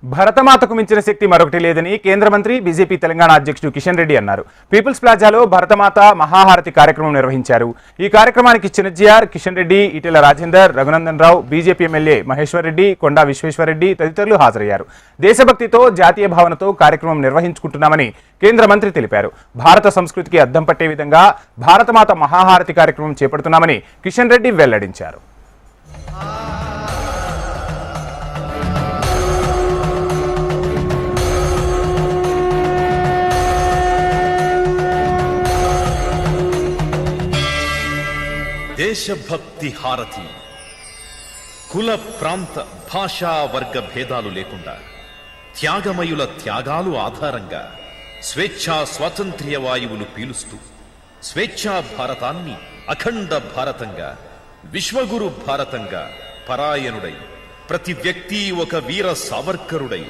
భరతమాతకు మించిన శక్తి మరొకటి లేదని కేంద్ర మంత్రి బీజేపీ తెలంగాణ అధ్యక్షుడు కిషన్ రెడ్డి అన్నారు. పీపుల్స్ ప్లాజాలో భరతమాత మహాహారతి కార్యక్రమం నిర్వహించారు. ఈ కార్యక్రమానికి చిన్నజీఆర్, కిషన్ రెడ్డి, ఈటెల రాజేందర్, రఘునందన్ రావు, బీజేపీ ఎమ్మెల్యే మహేశ్వర్ రెడ్డి, కొండా విశ్వేశ్వరరెడ్డి తదితరులు హాజరయ్యారు. దేశభక్తితో, జాతీయ భావనతో కార్యక్రమం నిర్వహించుకుంటున్నామని కేంద్ర మంత్రి తెలిపారు. భారత సంస్కృతికి అద్దం పట్టే విధంగా భారతమాత మహాహారతి కార్యక్రమం చేపడుతున్నామని కిషన్ రెడ్డి వెల్లడించారు. దేశభక్తి హారతి కుల ప్రాంత భాషా వర్గ భేదాలు లేకుండా త్యాగమయుల త్యాగాలు ఆధారంగా స్వేచ్ఛా స్వాతంత్ర్య వాయువులు పీలుస్తూ స్వేచ్ఛా భారతాన్ని అఖండ భారతంగా, విశ్వగురు భారతంగా పరాయణుడై ప్రతి వ్యక్తి ఒక వీర సావర్కరుడై,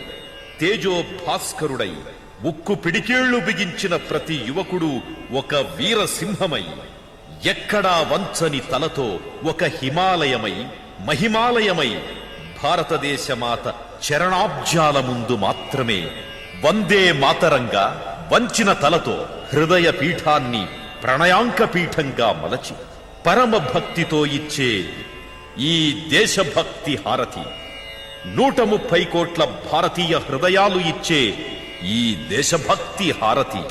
తేజో భాస్కరుడై, ఉక్కు పిడికేళ్లు బిగించిన ప్రతి యువకుడు ఒక వీర సింహమై, ఎక్కడా వంచని తలతో ఒక హిమాలయమై, మహిమాలయమై భారతదేశమాత చరణాబ్జాల ముందు మాత్రమే వందే మాతరంగా వంచిన తలతో హృదయ పీఠాన్ని ప్రణయాంక పీఠంగా మలచి పరమ భక్తితో ఇచ్చే ఈ దేశభక్తి హారతి, 130 కోట్ల భారతీయ హృదయాలు ఇచ్చే ఈ దేశభక్తి హారతి